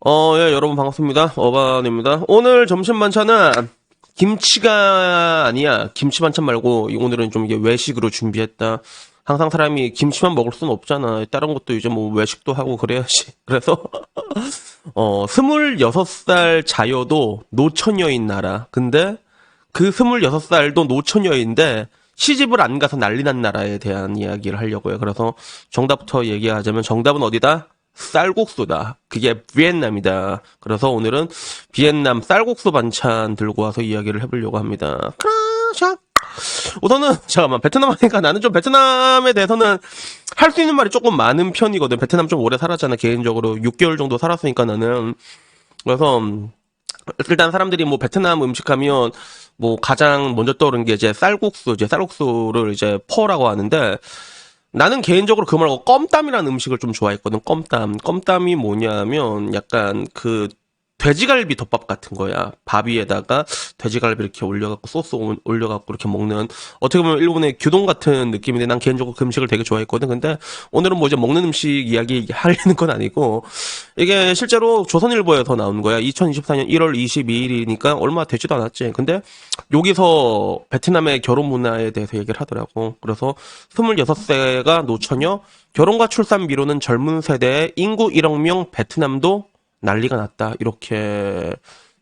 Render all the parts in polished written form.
예, 여러분 반갑습니다. 어반입니다. 오늘 점심 반찬은 김치가 아니야. 김치 반찬 말고 오늘은 좀 이게 외식으로 준비했다. 항상 사람이 김치만 먹을 수는 없잖아. 다른 것도 이제 뭐 외식도 하고 그래야지. 그래서 26살 자여도 노처녀인 나라. 근데 그 26살도 노처녀인데 시집을 안 가서 난리 난 나라에 대한 이야기를 하려고요. 그래서 정답부터 얘기하자면 정답은 어디다? 쌀국수다. 그게 비엔남이다. 그래서 오늘은 비엔남 쌀국수 반찬 들고 와서 이야기를 해보려고 합니다. 크라샤. 우선은 잠깐만, 베트남 하니까 나는 좀 베트남에 대해서는 할 수 있는 말이 조금 많은 편이거든. 베트남 좀 오래 살았잖아. 개인적으로 6개월 정도 살았으니까 나는. 그래서 일단 사람들이 뭐 베트남 음식 하면 뭐 가장 먼저 떠오르는 게 이제 쌀국수, 이제 쌀국수를 이제 퍼라고 하는데, 나는 개인적으로 그 말고 껌땀이라는 음식을 좀 좋아했거든. 껌땀. 껌땀이 뭐냐면 약간 그 돼지갈비 덮밥 같은 거야. 밥 위에다가 돼지갈비 이렇게 올려갖고 소스 올려갖고 이렇게 먹는, 어떻게 보면 일본의 규동 같은 느낌인데 난 개인적으로 그 음식을 되게 좋아했거든. 근데 오늘은 뭐 이제 먹는 음식 이야기 하려는 건 아니고, 이게 실제로 조선일보에서 나온 거야. 2024년 1월 22일이니까 얼마 되지도 않았지. 근데 여기서 베트남의 결혼 문화에 대해서 얘기를 하더라고. 그래서 26세가 노처녀, 결혼과 출산 미루는 젊은 세대의 인구 1억 명 베트남도 난리가 났다. 이렇게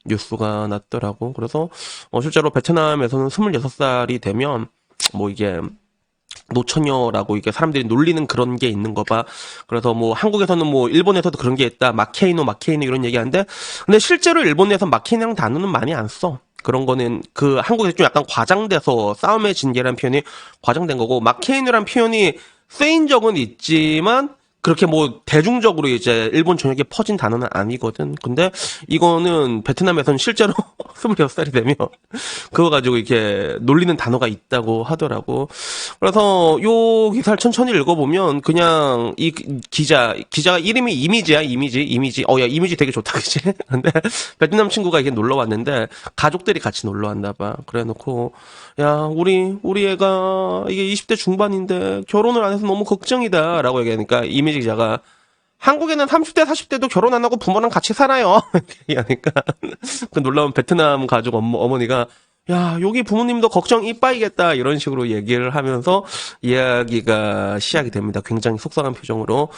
뉴스가 났더라고. 그래서 실제로 베트남에서는 26살이 되면 뭐 이게 노처녀라고 이게 사람들이 놀리는 그런 게 있는 거 봐. 그래서 뭐 한국에서는 뭐 일본에서도 그런 게 있다. 마케이노 이런 얘기하는데, 근데 실제로 일본에서 마케이노라는 단어는 많이 안 써. 그런 거는 그 한국에서 좀 약간 과장돼서 싸움의 진계라는 표현이 과장된 거고, 마케이노라는 표현이 쓰인 적은 있지만 그렇게 뭐 대중적으로 이제 일본 전역에 퍼진 단어는 아니거든. 근데 이거는 베트남에서는 실제로 26살이 되면 그거 가지고 이렇게 놀리는 단어가 있다고 하더라고. 그래서 요 기사를 천천히 읽어보면 그냥 이 기자가 이름이 이미지. 야, 이미지 되게 좋다, 그치? 근데 베트남 친구가 이게 놀러 왔는데 가족들이 같이 놀러 왔나 봐. 그래 놓고, 야, 우리 애가 이게 20대 중반인데 결혼을 안 해서 너무 걱정이다. 라고 얘기하니까 이미지 기자가, 한국에는 30대, 40대도 결혼 안 하고 부모랑 같이 살아요. 이렇게 얘기하니까 그 놀라운 베트남 가족 어머니가, 야, 여기 부모님도 걱정 이빠이겠다. 이런 식으로 얘기를 하면서 이야기가 시작이 됩니다. 굉장히 속상한 표정으로.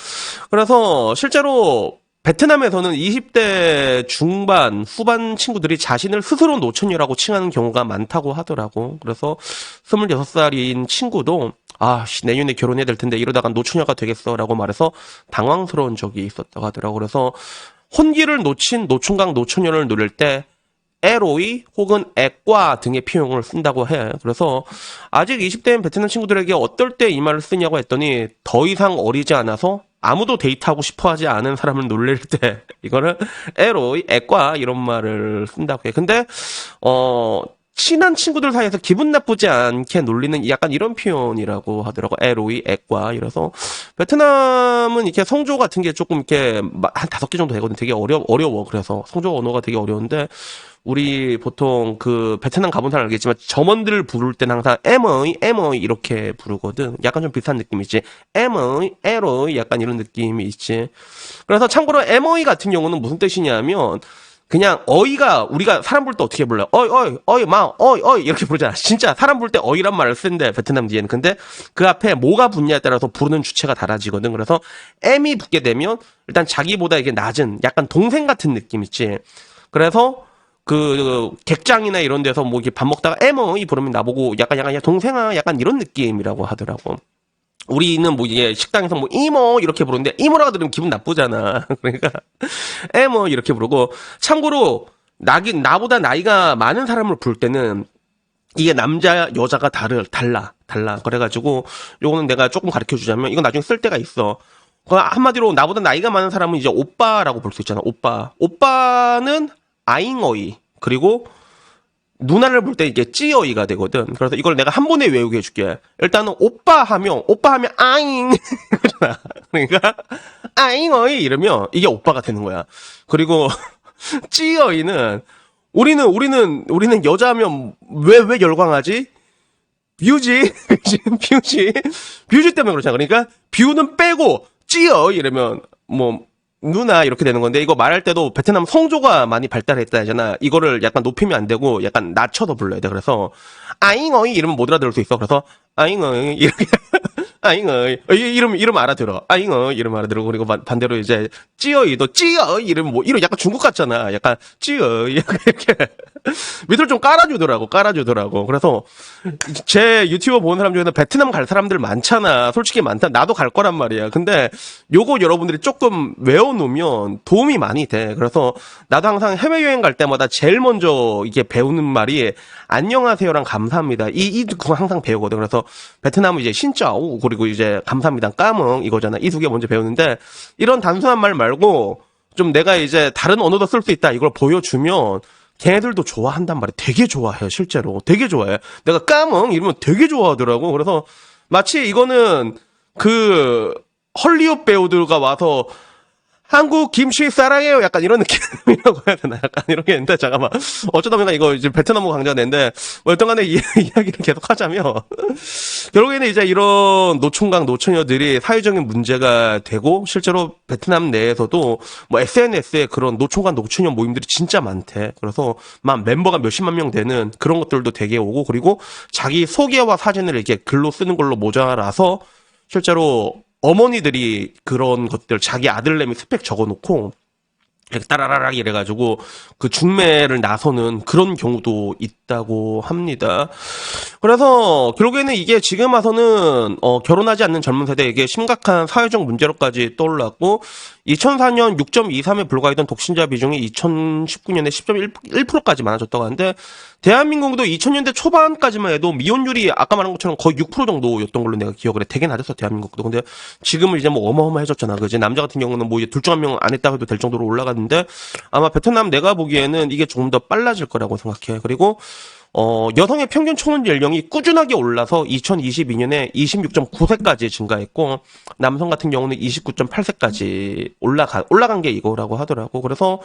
그래서 실제로 베트남에서는 20대 중반, 후반 친구들이 자신을 스스로 노처녀라고 칭하는 경우가 많다고 하더라고. 그래서 26살인 친구도, 내년에 결혼해야 될 텐데 이러다가 노처녀가 되겠어 라고 말해서 당황스러운 적이 있었다고 하더라고. 그래서 혼기를 놓친 노총각 노처녀를 노릴 때 에로이 혹은 액과 등의 표현을 쓴다고 해. 그래서 아직 20대인 베트남 친구들에게 어떨 때 이 말을 쓰냐고 했더니, 더 이상 어리지 않아서 아무도 데이트하고 싶어 하지 않은 사람을 놀릴 때 이거는 에로이, 액과 이런 말을 쓴다고 해. 근데 친한 친구들 사이에서 기분 나쁘지 않게 놀리는 약간 이런 표현이라고 하더라고. 에로이, 액과. 이래서 베트남은 이렇게 성조 같은 게 조금 이렇게 한 5개 정도 되거든. 되게 어려워. 그래서 성조 언어가 되게 어려운데, 우리 보통 그 베트남 가본 사람 알겠지만 점원들 부를 때는 항상 에머이 이렇게 부르거든. 약간 좀 비슷한 느낌이지. 에머이, 에로이 약간 이런 느낌이 있지. 그래서 참고로 에머이 같은 경우는 무슨 뜻이냐면, 그냥 어이가, 우리가 사람 부를 때 어떻게 불러요? 어이 이렇게 부르잖아. 진짜 사람 부를 때 어이란 말을 쓰는데 베트남 뒤에는. 근데 그 앞에 뭐가 붙냐에 따라서 부르는 주체가 달라지거든. 그래서 M이 붙게 되면 일단 자기보다 이게 낮은 약간 동생 같은 느낌 있지. 그래서 그 객장이나 이런 데서 뭐 이렇게 밥 먹다가 에머이 부르면 나보고 약간 야 동생아 약간 이런 느낌이라고 하더라고. 우리는 뭐 이게 식당에서 뭐 이모 이렇게 부르는데 이모라고 들으면 기분 나쁘잖아. 그러니까 에모 이렇게 부르고, 참고로 나보다 나이가 많은 사람을 부를 때는 이게 남자 여자가 달라. 그래가지고 요거는 내가 조금 가르쳐 주자면, 이건 나중에 쓸 때가 있어. 그 한마디로 나보다 나이가 많은 사람은 이제 오빠라고 볼 수 있잖아. 오빠는 아잉어이, 그리고 누나를 볼 때 이게 찌어이가 되거든. 그래서 이걸 내가 한 번에 외우게 해줄게. 일단은 오빠 하면 아잉 그러잖아. 그러니까 아잉어이 이러면 이게 오빠가 되는 거야. 그리고 찌어이는, 우리는 여자하면 왜 열광하지? 뷰지 뷰지 때문에 그렇잖아. 그러니까 뷰는 빼고 찌어 이러면 뭐 누나 이렇게 되는 건데 이거 말할 때도 베트남 성조가 많이 발달했다 하잖아. 이거를 약간 높이면 안 되고 약간 낮춰서 불러야 돼. 그래서 아잉어이 이러면 못 알아들을 수 있어. 그래서 아잉어이 이렇게 아잉어이 이름 알아들어. 아잉어이 이름 알아들어. 그리고 반대로 이제 찌어이도 찌어이 이름 뭐 이름 약간 중국 같잖아. 약간 찌어이 이렇게 밑으로 좀 깔아주더라고. 그래서 제 유튜버 보는 사람 중에는 베트남 갈 사람들 많잖아. 솔직히 많다. 나도 갈 거란 말이야. 근데 요거 여러분들이 조금 외워놓으면 도움이 많이 돼. 그래서 나도 항상 해외여행 갈 때마다 제일 먼저 이게 배우는 말이 안녕하세요랑 감사합니다. 이 항상 배우거든. 그래서 베트남은 이제 신짜오 그리고 이제 감사합니다 까멍 이거잖아. 이 두 개 먼저 배우는데 이런 단순한 말 말고 좀 내가 이제 다른 언어도 쓸 수 있다 이걸 보여주면 걔네들도 좋아한단 말이야. 되게 좋아해요, 실제로. 되게 좋아해. 내가 까멍 이러면 되게 좋아하더라고. 그래서 마치 이거는 그 헐리우드 배우들과 와서 한국 김치 사랑해요. 약간 이런 느낌이라고 해야 되나? 약간 이런 게 있는데, 잠깐만. 어쩌다 보니까 이거 이제 베트남어 강좌 낸데, 뭐 여튼 간에 이야기를 계속 하자면, 결국에는 이제 이런 노총각, 노처녀들이 사회적인 문제가 되고, 실제로 베트남 내에서도 뭐 SNS에 그런 노총각, 노처녀 모임들이 진짜 많대. 그래서 막 멤버가 몇십만 명 되는 그런 것들도 되게 오고, 그리고 자기 소개와 사진을 이렇게 글로 쓰는 걸로 모자라서, 실제로 어머니들이 그런 것들 자기 아들내미 스펙 적어놓고 이렇게 따라라락 이래가지고 그 중매를 나서는 그런 경우도 있다고 합니다. 그래서 결국에는 이게 지금 와서는 결혼하지 않는 젊은 세대에게 심각한 사회적 문제로까지 떠올랐고 2004년 6.23에 불과했던 독신자 비중이 2019년에 10.1%까지 많아졌다고 하는데 대한민국도 2000년대 초반까지만 해도 미혼율이 아까 말한 것처럼 거의 6% 정도였던 걸로 내가 기억을 해. 되게 낮았어 대한민국도. 근데 지금은 이제 뭐 어마어마해졌잖아. 그지? 남자 같은 경우는 뭐 이제 둘 중 한 명 안 했다 해도 될 정도로 올라갔는데 아마 베트남 내가 보기에는 이게 조금 더 빨라질 거라고 생각해. 그리고 여성의 평균 초혼 연령이 꾸준하게 올라서 2022년에 26.9세까지 증가했고, 남성 같은 경우는 29.8세까지 올라간 게 이거라고 하더라고. 그래서,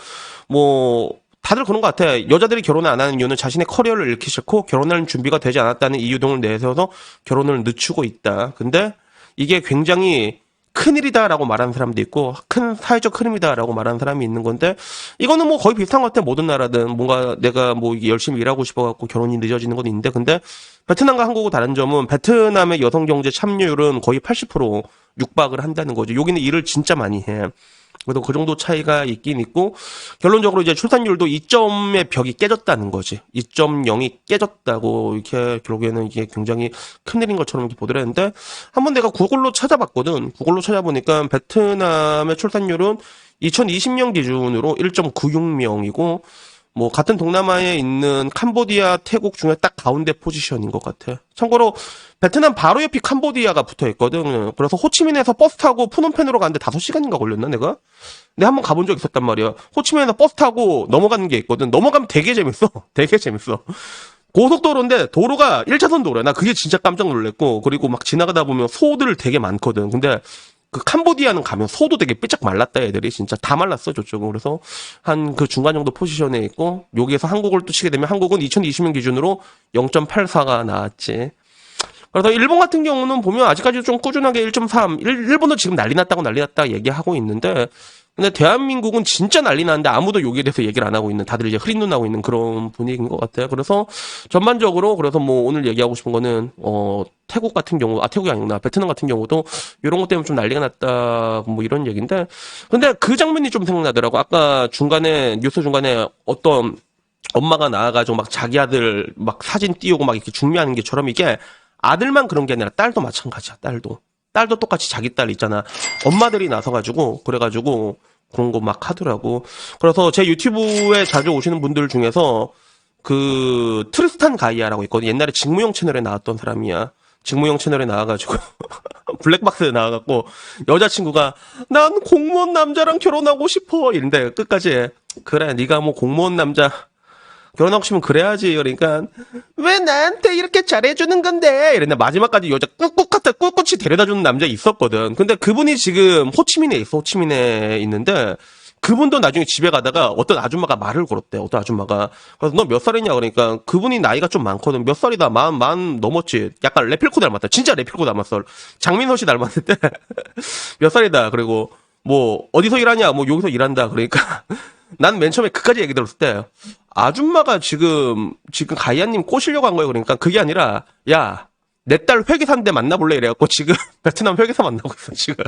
뭐, 다들 그런 것 같아. 여자들이 결혼을 안 하는 이유는 자신의 커리어를 잃기 싫고, 결혼할 준비가 되지 않았다는 이유 등을 내세워서 결혼을 늦추고 있다. 근데 이게 굉장히 큰일이다라고 말하는 사람도 있고 큰 사회적 흐름이다라고 말하는 사람이 있는 건데 이거는 뭐 거의 비슷한 것 같아. 모든 나라든 뭔가 내가 뭐 열심히 일하고 싶어갖고 결혼이 늦어지는 건 있는데 근데 베트남과 한국과 다른 점은 베트남의 여성 경제 참여율은 거의 80% 육박을 한다는 거죠. 여기는 일을 진짜 많이 해. 그래도 그 정도 차이가 있긴 있고 결론적으로 이제 출산율도 2점의 벽이 깨졌다는 거지. 2.0이 깨졌다고 이렇게 결국에는 이게 굉장히 큰일인 것처럼 이렇게 보더랬는데 한번 내가 구글로 찾아봤거든. 구글로 찾아보니까 베트남의 출산율은 2020년 기준으로 1.96명이고 뭐 같은 동남아에 있는 캄보디아, 태국 중에 딱 가운데 포지션인 것 같아. 참고로 베트남 바로 옆이 캄보디아가 붙어 있거든. 그래서 호치민에서 버스 타고 푸놈펜으로 가는데 5시간인가 걸렸나 내가? 내가 한번 가본 적 있었단 말이야. 호치민에서 버스 타고 넘어가는 게 있거든. 넘어가면 되게 재밌어. 되게 재밌어. 고속도로인데 도로가 1차선 도로야. 나 그게 진짜 깜짝 놀랐고 그리고 막 지나가다 보면 소들 되게 많거든. 근데 그 캄보디아는 가면 소도 되게 삐쩍 말랐다 애들이 진짜 다 말랐어 저쪽은. 그래서 한 그 중간 정도 포지션에 있고 여기에서 한국을 또 치게 되면 한국은 2020년 기준으로 0.84가 나왔지. 그래서 일본 같은 경우는 보면 아직까지 좀 꾸준하게 1.3 일본도 지금 난리 났다 얘기하고 있는데 근데 대한민국은 진짜 난리 났는데 아무도 여기에 대해서 얘기를 안 하고 있는 다들 이제 흐린 눈 하고 있는 그런 분위기인 것 같아요. 그래서 전반적으로 그래서 뭐 오늘 얘기하고 싶은 거는 태국 같은 경우 태국이 아니구나 베트남 같은 경우도 이런 것 때문에 좀 난리가 났다 뭐 이런 얘기인데 근데 그 장면이 좀 생각나더라고. 아까 중간에 뉴스 중간에 어떤 엄마가 나와가지고 막 자기 아들 막 사진 띄우고 막 이렇게 중매하는 게처럼 이게 아들만 그런 게 아니라 딸도 마찬가지야. 딸도 똑같이 자기 딸 있잖아. 엄마들이 나서가지고 그래가지고 그런 거 막 하더라고. 그래서 제 유튜브에 자주 오시는 분들 중에서 그 트리스탄 가이아라고 있거든. 옛날에 직무용 채널에 나왔던 사람이야. 직무용 채널에 나와가지고 블랙박스에 나와갖고 여자친구가 난 공무원 남자랑 결혼하고 싶어 이런데 끝까지 그래 네가 뭐 공무원 남자 결혼하고 싶으면 그래야지. 그러니까 왜 나한테 이렇게 잘해주는 건데 이랬는데 마지막까지 여자 꿋꿋이 데려다주는 남자 있었거든. 근데 그분이 지금 호치민에 있어. 호치민에 있는데 그분도 나중에 집에 가다가 어떤 아줌마가 말을 걸었대. 어떤 아줌마가. 그래서 너 몇 살이냐 그러니까 그분이 나이가 좀 많거든. 몇 살이다. 만 넘었지. 약간 레필코 닮았다. 진짜 레필코 닮았어. 장민호 씨 닮았는데 몇 살이다. 그리고 뭐 어디서 일하냐, 뭐 여기서 일한다. 그러니까 난 맨 처음에 그까지 얘기 들었을 때 아줌마가 지금 가이아님 꼬시려고 한 거예요. 그러니까 그게 아니라 야, 내 딸 회계사인데 만나볼래 이래갖고 지금 베트남 회계사 만나고 있어 지금.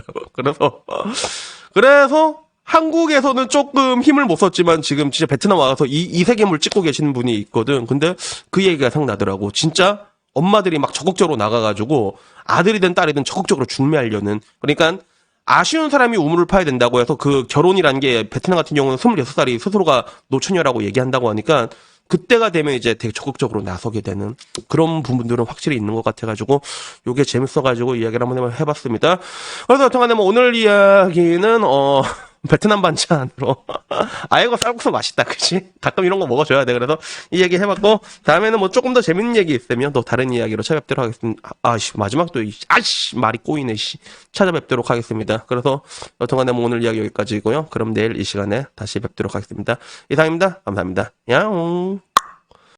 그래서 한국에서는 조금 힘을 못 썼지만 지금 진짜 베트남 와서 이 세계물 찍고 계시는 분이 있거든. 근데 그 얘기가 생각나더라고. 진짜 엄마들이 막 적극적으로 나가가지고 아들이든 딸이든 적극적으로 중매하려는. 그러니까 아쉬운 사람이 우물을 파야 된다고 해서 그 결혼이란 게 베트남 같은 경우는 26살이 스스로가 노처녀라고 얘기한다고 하니까 그때가 되면 이제 되게 적극적으로 나서게 되는 그런 부분들은 확실히 있는 것 같아가지고 요게 재밌어가지고 이야기를 한번 해봤습니다. 그래서 여튼간에 뭐 오늘 이야기는 베트남 반찬으로 아이고 쌀국수 맛있다 그치? 가끔 이런 거 먹어줘야 돼. 그래서 이 얘기 해봤고 다음에는 뭐 조금 더 재밌는 얘기 있으면 또 다른 이야기로 찾아뵙도록 하겠습니다. 아씨 마지막 또 아씨 말이 꼬이네 씨 찾아뵙도록 하겠습니다. 그래서 여튼간에 뭐 오늘 이야기 여기까지고요. 그럼 내일 이 시간에 다시 뵙도록 하겠습니다. 이상입니다. 감사합니다. 야옹.